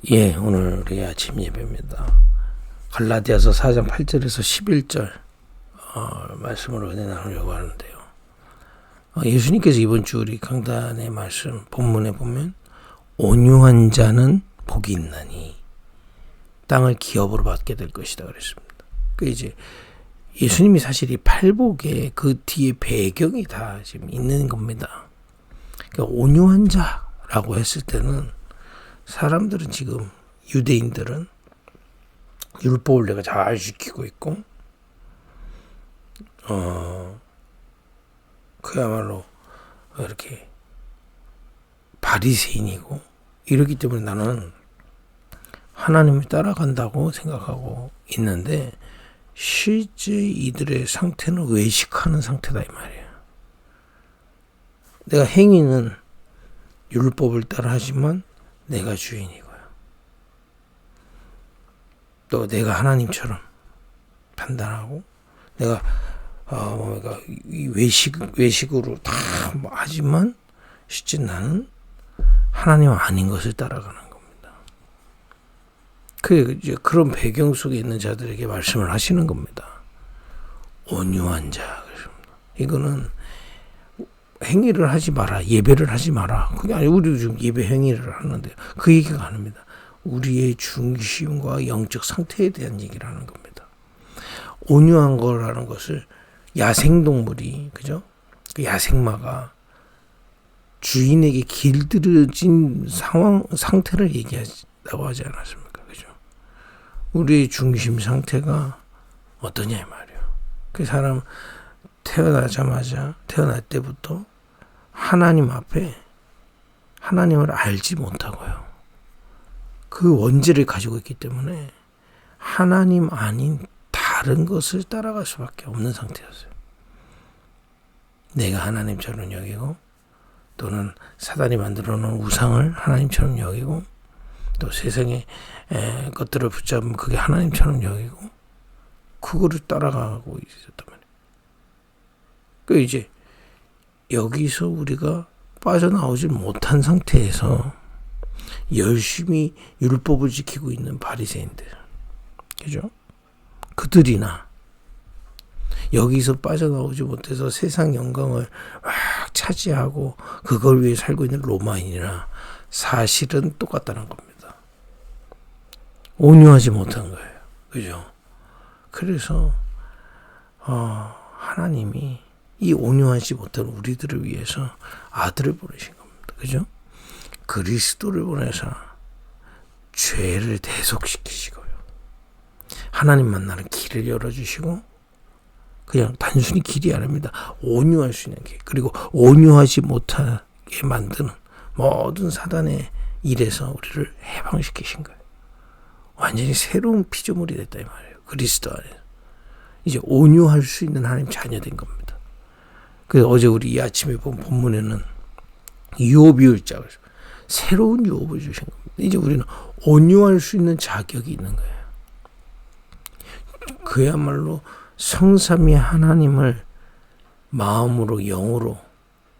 예, 오늘 우리 아침 예배입니다. 갈라디아서 4장 8절에서 11절 말씀을 은혜 나누려고 하는데요. 예수님께서 이번 주 우리 강단의 말씀 본문에 보면 온유한 자는 복이 있나니 땅을 기업으로 받게 될 것이다 그랬습니다. 그 이제 예수님이 사실 이 팔복에 그 뒤에 배경이 다 지금 있는 겁니다. 그러니까 온유한 자라고 했을 때는 사람들은 지금 유대인들은 율법을 내가 잘 지키고 있고 그야말로 이렇게 바리새인이고 이러기 때문에 나는 하나님을 따라간다고 생각하고 있는데 실제 이들의 상태는 외식하는 상태다 이 말이에요. 내가 행위는 율법을 따라하지만 내가 주인이고요. 또 내가 하나님처럼 판단하고 내가 외식으로 다 하지만 실제 나는 하나님 아닌 것을 따라가는 겁니다. 이제 그런 배경 속에 있는 자들에게 말씀을 하시는 겁니다. 온유한 자. 이거는 행위를 하지 마라. 예배를 하지 마라. 그게 아니고 우리도 지금 예배 행위를 하는데 그 얘기가 아닙니다. 우리의 중심과 영적 상태에 대한 얘기를 하는 겁니다. 온유한 거라는 것을 야생동물이 그죠? 그 야생마가 주인에게 길들여진 상태를 얘기한다고 하지 않았습니까? 그죠? 우리의 중심 상태가 어떠냐 이 말이에요. 그 사람 태어날 때부터 하나님 앞에 하나님을 알지 못하고요. 그 원죄를 가지고 있기 때문에 하나님 아닌 다른 것을 따라갈 수밖에 없는 상태였어요. 내가 하나님처럼 여기고 또는 사단이 만들어 놓은 우상을 하나님처럼 여기고 또 세상의 것들을 붙잡으면 그게 하나님처럼 여기고 그거를 따라가고 있었단 말이에요. 그 이제 여기서 우리가 빠져나오지 못한 상태에서 열심히 율법을 지키고 있는 바리새인들, 그죠? 그들이나 여기서 빠져나오지 못해서 세상 영광을 차지하고 그걸 위해 살고 있는 로마인이나 사실은 똑같다는 겁니다. 온유하지 못한 거예요, 그죠? 그래서 하나님이 이 온유하지 못한 우리들을 위해서 아들을 보내신 겁니다. 그죠? 그리스도를 보내서 죄를 대속시키시고요. 하나님 만나는 길을 열어주시고 그냥 단순히 길이 아닙니다. 온유할 수 있는 길. 그리고 온유하지 못하게 만드는 모든 사단의 일에서 우리를 해방시키신 거예요. 완전히 새로운 피조물이 됐다 이 말이에요. 그리스도 안에서. 이제 온유할 수 있는 하나님 자녀 된 겁니다. 그래서 어제 우리 이 아침에 본 본문에는 유업이을 자 새로운 유업을 주신 겁니다. 이제 우리는 온유할 수 있는 자격이 있는 거예요. 그야말로 성삼위 하나님을 마음으로 영으로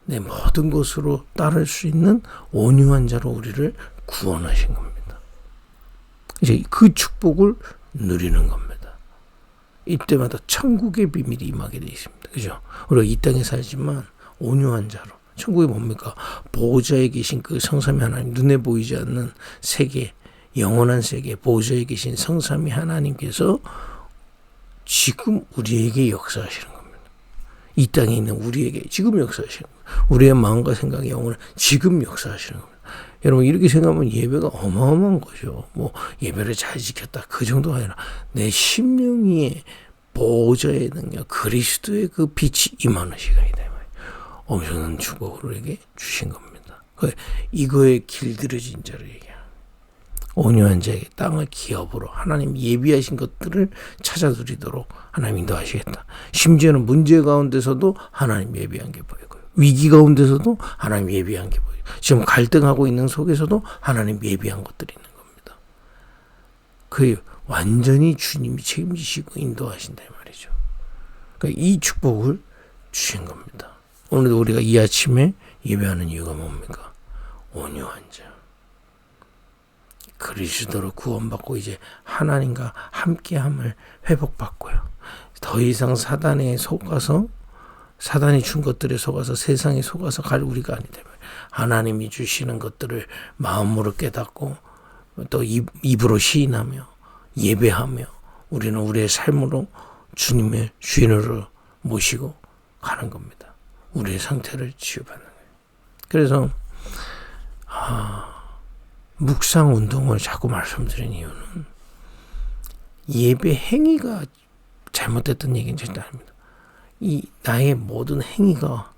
내 모든 것으로 따를 수 있는 온유한 자로 우리를 구원하신 겁니다. 이제 그 축복을 누리는 겁니다. 이때마다 천국의 비밀이 임하게 되어 있습니다. 그죠? 우리가 이 땅에 살지만 온유한 자로. 천국이 뭡니까? 보호자에 계신 그 성삼위 하나님, 눈에 보이지 않는 세계, 영원한 세계, 보호자에 계신 성삼위 하나님께서 지금 우리에게 역사하시는 겁니다. 이 땅에 있는 우리에게 지금 역사하시는 겁니다. 우리의 마음과 생각의 영혼을 지금 역사하시는 겁니다. 여러분 이렇게 생각하면 예배가 어마어마한 거죠. 뭐 예배를 잘 지켰다 그 정도가 아니라 내 심령 위에 보호자의 능력 그리스도의 그 빛이 임하는 시간이다. 엄청난 축복을 우리에게 주신 겁니다. 이거에 길들여진 자를 얘기합니다. 온유한 자에게 땅을 기업으로 하나님 예비하신 것들을 찾아 누리도록 하나님 인도하시겠다. 심지어는 문제 가운데서도 하나님 예비한 게 보이고요. 위기 가운데서도 하나님 예비한 게 보이고 지금 갈등하고 있는 속에서도 하나님 예비한 것들이 있는 겁니다. 그 완전히 주님이 책임지시고 인도하신다 이 말이죠. 그러니까 이 축복을 주신 겁니다. 오늘도 우리가 이 아침에 예배하는 이유가 뭡니까? 온유한 자. 그리스도로 구원받고 이제 하나님과 함께함을 회복받고요. 더 이상 사단에 속아서 사단이 준 것들에 속아서 세상에 속아서 갈 우리가 아니다. 하나님이 주시는 것들을 마음으로 깨닫고 또 입으로 시인하며 예배하며 우리는 우리의 삶으로 주님의 주인으로 모시고 가는 겁니다. 우리의 상태를 치유받는 거예요. 그래서 묵상 운동을 자꾸 말씀드린 이유는 예배 행위가 잘못됐던 얘기는 절대 아닙니다. 이 나의 모든 행위가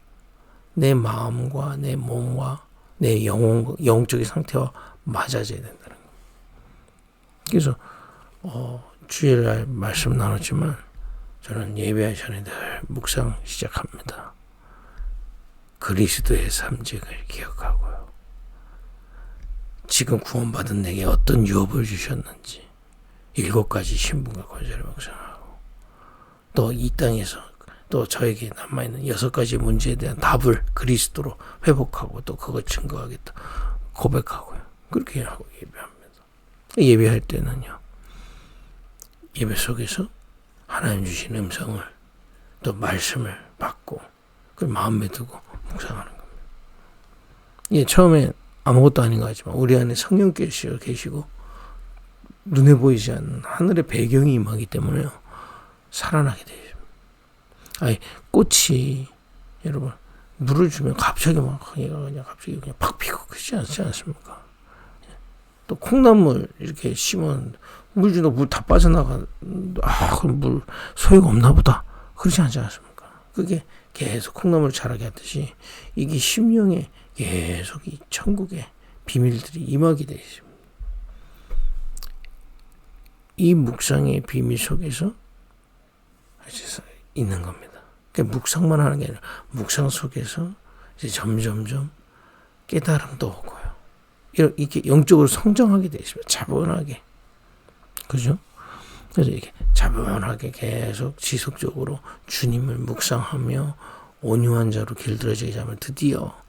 내 마음과 내 몸과 내 영적인 상태와 맞아져야 된다는 거예요. 그래서 주일날 말씀 나눴지만 저는 예배하기 전에 늘 묵상 시작합니다. 그리스도의 삼직을 기억하고요. 지금 구원받은 내게 어떤 유업을 주셨는지 7가지 신분과 권세를 묵상하고 또 이 땅에서 또 저에게 남아있는 6가지 문제에 대한 답을 그리스도로 회복하고 또 그걸 증거하겠다 고백하고요. 그렇게 하고 예배합니다. 예배할 때는요. 예배 속에서 하나님 주신 음성을 또 말씀을 받고 그걸 마음에 두고 묵상하는 겁니다. 예, 처음에 아무것도 아닌 것 같지만 우리 안에 성령께서 계시고 눈에 보이지 않는 하늘의 배경이 임하기 때문에요. 살아나게 되죠. 아니 꽃이 여러분 물을 주면 갑자기 막 그냥 갑자기 그냥 팍 피고 그러지 않습니까? 또 콩나물 이렇게 심은 물 주도 물 다 빠져나가 그럼 물 소용이 없나 보다 그러지 않지 않습니까? 그게 계속 콩나물 자라게 하듯이 이게 심령에 계속 이 천국의 비밀들이 임하게 되어 있습니다. 이 묵상의 비밀 속에서 있는 겁니다. 그러니까 묵상만 하는 게 아니라 묵상 속에서 이제 점점점 깨달음도 오고요. 이렇게 영적으로 성장하게 되어 있습니다. 차분하게. 그죠? 그래서 이렇게 차분하게 계속 지속적으로 주님을 묵상하며 온유한 자로 길들여지게 하면 드디어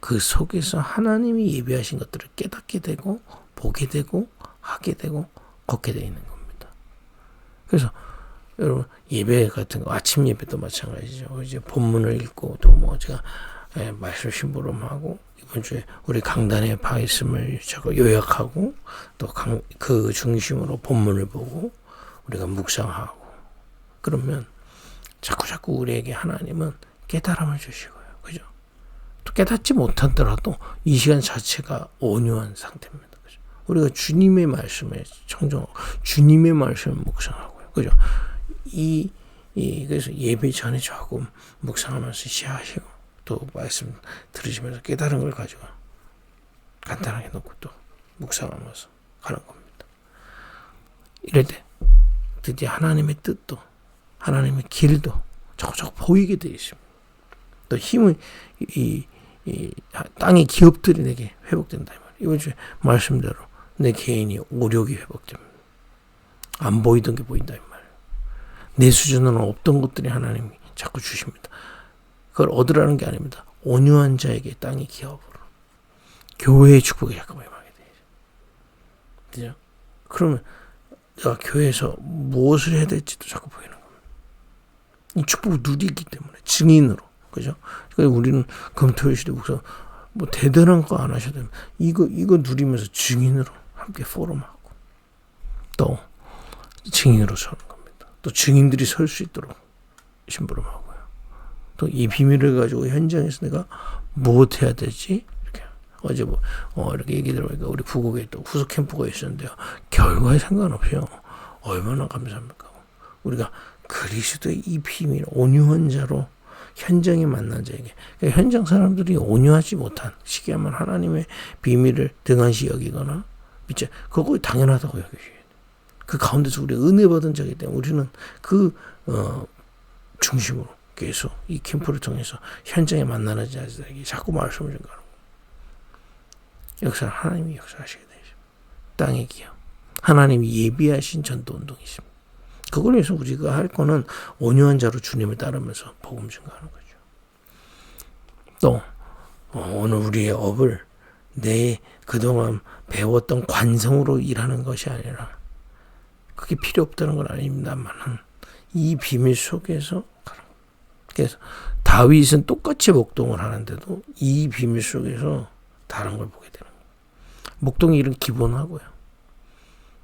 그 속에서 하나님이 예배하신 것들을 깨닫게 되고 보게 되고 하게 되고 걷게 되어 있는 겁니다. 그래서 여러분 예배 같은 거 아침 예배도 마찬가지죠. 이제 본문을 읽고 또 뭐 제가 말씀 심부름하고 이번 주에 우리 강단에 봐 있음을 제가 요약하고 또 그 중심으로 본문을 보고 우리가 묵상하고 그러면 자꾸 우리에게 하나님은 깨달음을 주시고요. 그죠? 또 깨닫지 못하더라도 이 시간 자체가 온유한 상태입니다. 그죠? 우리가 주님의 말씀에 청정하고 주님의 말씀을 묵상하고요. 그죠? 그래서 예배 전에 조금 묵상하면서 시하시고 또 말씀 들으시면서 깨달은 걸 가지고 간단하게 놓고 또 묵상하면서 가는 겁니다. 이럴 때 드디어 하나님의 뜻도 하나님의 길도 자꾸 보이게 되어 있습니다. 또 힘을 이 땅의 기업들이 내게 회복된다. 이번 주에 말씀대로 내 개인이 오력이 회복됩니다. 안 보이던 게 보인다 이 말이에요. 내 수준으로는 없던 것들이 하나님이 자꾸 주십니다. 그걸 얻으라는 게 아닙니다. 온유한 자에게 땅의 기업으로 교회의 축복이 잠깐만 임하게 되죠. 그죠? 그러면 내가 교회에서 무엇을 해야 될지도 자꾸 보이는 겁니다. 이 축복을 누리기 때문에 증인으로 그죠? 그러니까 우리는 금토일 시대 목사 뭐 대단한 거 안 하셔도 됩니다. 이거 누리면서 증인으로 함께 포럼하고 또 증인으로 서는 겁니다. 또 증인들이 설 수 있도록 심부름하고요. 또 이 비밀을 가지고 현장에서 내가 무엇 해야 될지 이렇게 어제 이렇게 얘기 들어보니까 우리 부곡에 또 후속 캠프가 있었는데요. 결과에 상관없이요. 얼마나 감사합니까? 우리가 그리스도의 이 비밀 온유한 자로 현장에 만난 자에게 그러니까 현장 사람들이 온유하지 못한 시기야만 하나님의 비밀을 등한시 여기거나 믿지 그거 당연하다고 여기셔야 돼요. 그 가운데서 우리가 은혜 받은 자이기 때문에 우리는 그 중심으로 계속 이 캠프를 통해서 현장에 만나는 자들에게 자꾸 말씀을 전가하는 거예요. 역사는 하나님이 역사하시게 되죠. 땅의 기업 하나님이 예비하신 전도운동이십니다. 그걸 위해서 우리가 할 거는 온유한 자로 주님을 따르면서 복음 증거하는 거죠. 또 오늘 우리의 업을 내 그동안 배웠던 관성으로 일하는 것이 아니라 그게 필요 없다는 건 아닙니다만은 이 비밀 속에서 그래서 다윗은 똑같이 목동을 하는데도 이 비밀 속에서 다른 걸 보게 되는 거예요. 목동의 일은 기본하고요.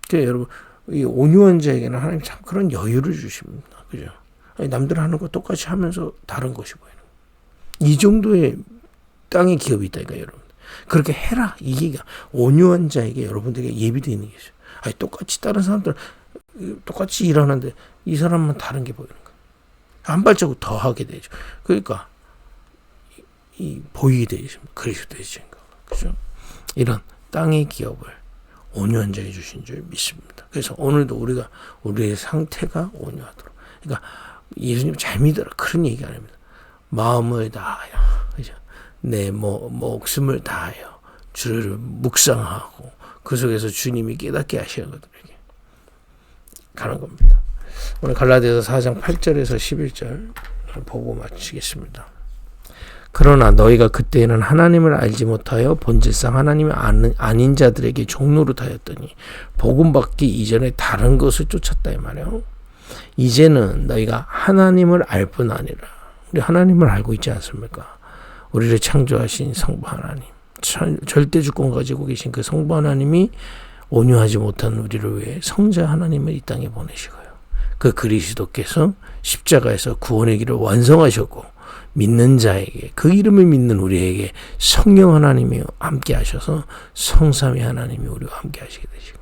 그러니까 여러분 이 온유한 자에게는 하나님 참 그런 여유를 주십니다. 그죠? 아니, 남들 하는 거 똑같이 하면서 다른 것이 보이는 거예요. 이 정도의 땅의 기업이 있다니까 여러분. 그렇게 해라. 이게 온유한 자에게 여러분들에게 예비되어 있는 게 있어요. 아니, 똑같이 다른 사람들 똑같이 일하는데 이 사람만 다른 게 보이는 거예요. 한 발자국 더 하게 되죠. 그러니까 보이게 되죠. 그리스도의 증거. 그죠? 이런 땅의 기업을 온유한 자에게 주신 줄 믿습니다. 그래서 오늘도 우리가 우리의 상태가 온유하도록. 그러니까 예수님 잘 믿어라. 그런 얘기 아닙니다. 마음을 다하여, 그죠? 내 목숨을 다하여 주를 묵상하고 그 속에서 주님이 깨닫게 하시는 것들에게 가는 겁니다. 오늘 갈라디아서 4장 8절에서 11절 보고 마치겠습니다. 그러나 너희가 그때에는 하나님을 알지 못하여 본질상 하나님이 아닌 자들에게 종노릇하였더니 복음 받기 이전에 다른 것을 쫓았다 이 말이에요. 이제는 너희가 하나님을 알 뿐 아니라 우리 하나님을 알고 있지 않습니까? 우리를 창조하신 성부 하나님, 절대 주권 가지고 계신 그 성부 하나님이 온유하지 못한 우리를 위해 성자 하나님을 이 땅에 보내시고요. 그 그리스도께서 십자가에서 구원의 길을 완성하셨고 믿는 자에게 그 이름을 믿는 우리에게 성령 하나님이 함께 하셔서 성삼위 하나님이 우리와 함께 하시게 되시고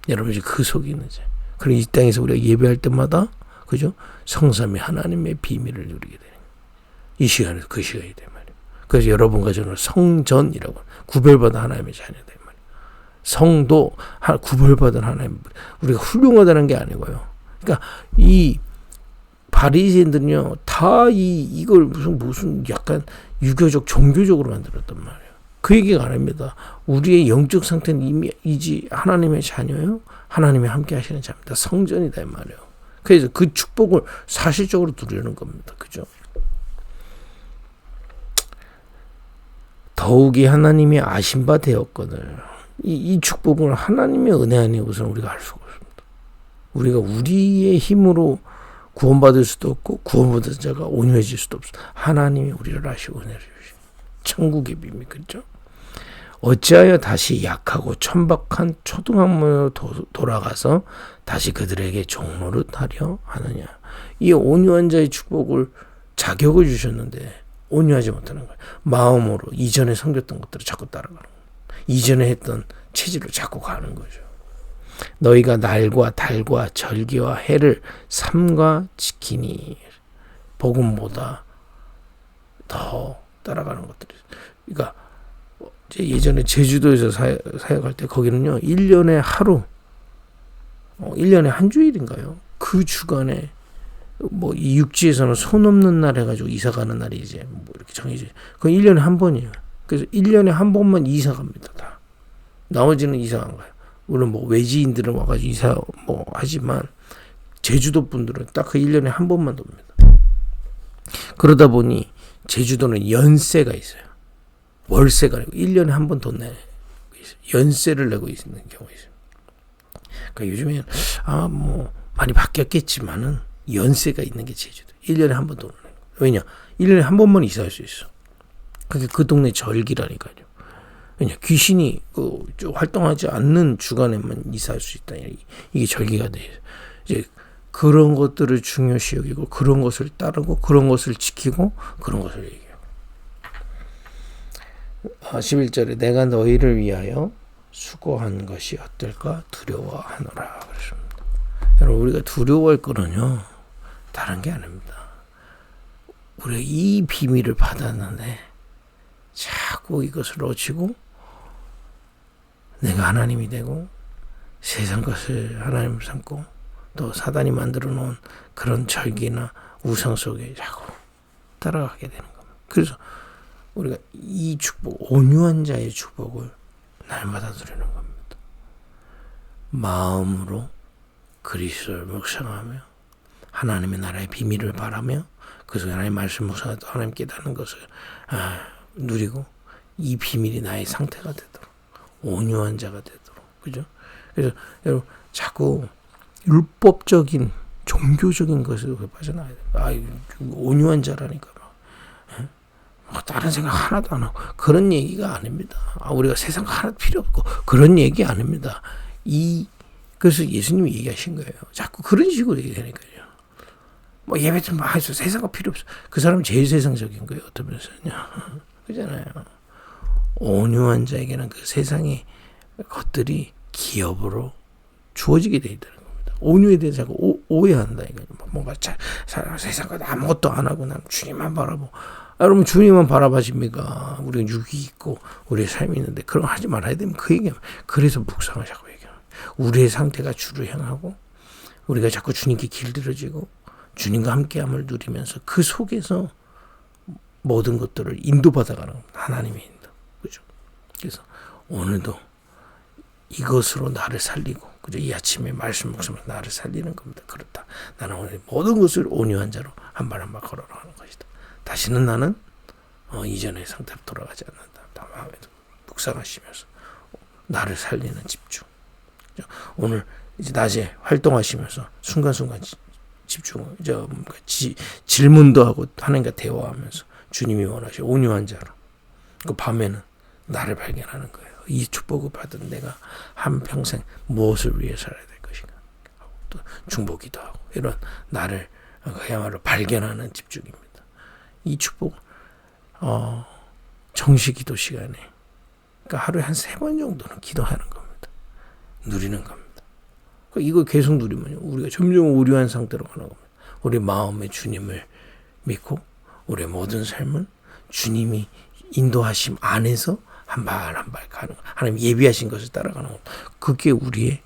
여러분 이제 그 속에 있는 자. 그리고 이 땅에서 우리가 예배할 때마다 그죠? 성삼위 하나님의 비밀을 누리게 되는 이 시간에서 그 시간이 된 말이에요. 그래서 여러분과 저는 성전이라고 구별받은 하나님의 자녀다 이 말이에요. 성도 구별받은 하나님 우리가 훌륭하다는 게 아니고요. 그러니까 이 바리새인들은요 다 이걸 무슨 약간 유교적 종교적으로 만들었단 말이에요. 그 얘기가 아닙니다. 우리의 영적 상태는 이미 이지 하나님의 자녀요. 하나님이 함께 하시는 자입니다. 성전이다 이 말이에요. 그래서 그 축복을 사실적으로 누리는 겁니다. 그죠? 더욱이 하나님이 아신 바 되었거늘 이 축복을 하나님의 은혜 아니고서는 우리가 알 수가 없습니다. 우리가 우리의 힘으로 구원받을 수도 없고 구원받은 자가 온유해질 수도 없습니다. 하나님이 우리를 아시고 은혜를 주시고 천국의 비밀 그렇죠? 어찌하여 다시 약하고 천박한 초등학문으로 돌아가서 다시 그들에게 종노릇하려 하느냐. 이 온유한 자의 축복을 자격을 주셨는데 온유하지 못하는 거예요. 마음으로 이전에 섬겼던 것들을 자꾸 따라가는 거예요. 이전에 했던 체질로 자꾸 가는 거죠. 너희가 날과 달과 절기와 해를 삼가 지키니 복음보다 더 따라가는 것들이. 그러니까 예전에 제주도에서 사역할 때 거기는요 1년에 하루 1년에 한 주일인가요? 그 주간에 이 육지에서는 손 없는 날 해가지고 이사 가는 날이 이제 이렇게 정해져. 그건 1년에 한 번이에요. 그래서 1년에 한 번만 이사 갑니다. 다. 나머지는 이사 안 가요. 물론 외지인들은 와가지고 이사 하지만 제주도 분들은 딱 그 1년에 한 번만 돕니다. 그러다 보니 제주도는 연세가 있어요. 월세가 아니고 1년에 한 번 돈 내요. 연세를 내고 있는 경우가 있어요. 그러니까 요즘에는 많이 바뀌었겠지만은 연세가 있는 게 제주도. 1년에 한 번 돈을 내요. 왜냐? 1년에 한 번만 이사할 수 있어. 그게 그 동네 절기라니까요. 왜냐? 귀신이 활동하지 않는 주간에만 이사할 수 있다. 이게 절기가 돼요. 이제 그런 것들을 중요시 여기고 그런 것을 따르고 그런 것을 지키고 그런 것을 얘기해요. 11절에 내가 너희를 위하여 수고한 것이 어떨까 두려워하노라 그랬습니다. 여러분 우리가 두려워할 거는요 다른 게 아닙니다. 우리가 이 비밀을 받았는데 자꾸 이것을 놓치고 내가 하나님이 되고 세상 것을 하나님을 삼고 또 사단이 만들어 놓은 그런 절기나 우상 속에 자꾸 따라가게 되는 겁니다. 그래서 우리가 이 축복, 온유한 자의 축복을 날마다 누리는 겁니다. 마음으로 그리스도를 묵상하며 하나님의 나라의 비밀을 바라며 그 속에 하나님의 말씀 묵상하며 하나님 깨닫는 것을 누리고 이 비밀이 나의 상태가 되도록, 온유한 자가 되도록, 그죠? 그래서 여러분 자꾸 율법적인 종교적인 것을 빠져나와야 돼. 온유한 자라니까 다른 생각 하나도 안 하고 그런 얘기가 아닙니다. 우리가 세상 하나도 필요 없고 그런 얘기 아닙니다. 그래서 예수님이 얘기하신 거예요. 자꾸 그런 식으로 얘기하니까요. 뭐 예배 좀 해서 세상과 필요 없어. 그 사람은 제일 세상적인 거예요. 어떤 면에서는요. 그잖아요. 온유한 자에게는 그 세상의 것들이 기업으로 주어지게 돼 있다는 겁니다. 온유에 대해서 자꾸 오해한다 이거예요. 뭔가 세상과 아무것도 안 하고 난 주님만 바라보고. 여러분 주님만 바라봐십니까? 우리가 육이 있고 우리의 삶이 있는데 그런 거 하지 말아야 되면 그 얘기하면 그래서 묵상을 자꾸 얘기하는 우리의 상태가 주를 향하고 우리가 자꾸 주님께 길들여지고 주님과 함께함을 누리면서 그 속에서 모든 것들을 인도받아가는 겁니다. 하나님의 인도. 그죠? 그래서 오늘도 이것으로 나를 살리고 그죠? 이 아침에 말씀 목숨으로 나를 살리는 겁니다. 그렇다. 나는 오늘 모든 것을 온유한 자로 한 발 한 발 걸어가는 것이다. 다시는 나는 이전의 상태로 돌아가지 않는다. 마음에도 묵상하시면서 나를 살리는 집중. 오늘 이제 낮에 활동하시면서 순간순간 집중. 질문도 하고 하나님과 대화하면서 주님이 원하시 온유한 자로. 그 밤에는 나를 발견하는 거예요. 이 축복을 받은 내가 한 평생 무엇을 위해 살아야 될 것인가. 또 중보기도 하고 이런 나를 그야말로 발견하는 집중입니다. 이 축복, 정시기도 시간에, 그러니까 하루에 한 3번 정도는 기도하는 겁니다. 누리는 겁니다. 이거 계속 누리면요, 우리가 점점 오류한 상태로 가는 겁니다. 우리 마음에 주님을 믿고, 우리의 모든 삶은 주님이 인도하심 안에서 한 발 한 발 가는 거. 하나님 예비하신 것을 따라가는 겁니다. 그게 우리의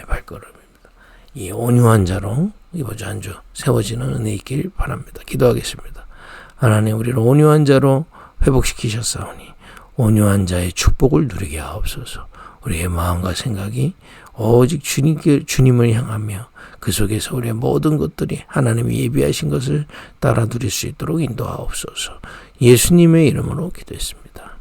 발걸음입니다. 이 온유한 자로 이번 주 한 주 세워지는 은혜 있길 바랍니다. 기도하겠습니다. 하나님 우리를 온유한 자로 회복시키셨사오니 온유한 자의 축복을 누리게 하옵소서. 우리의 마음과 생각이 오직 주님을 향하며 그 속에서 우리의 모든 것들이 하나님이 예비하신 것을 따라 누릴 수 있도록 인도하옵소서. 예수님의 이름으로 기도했습니다.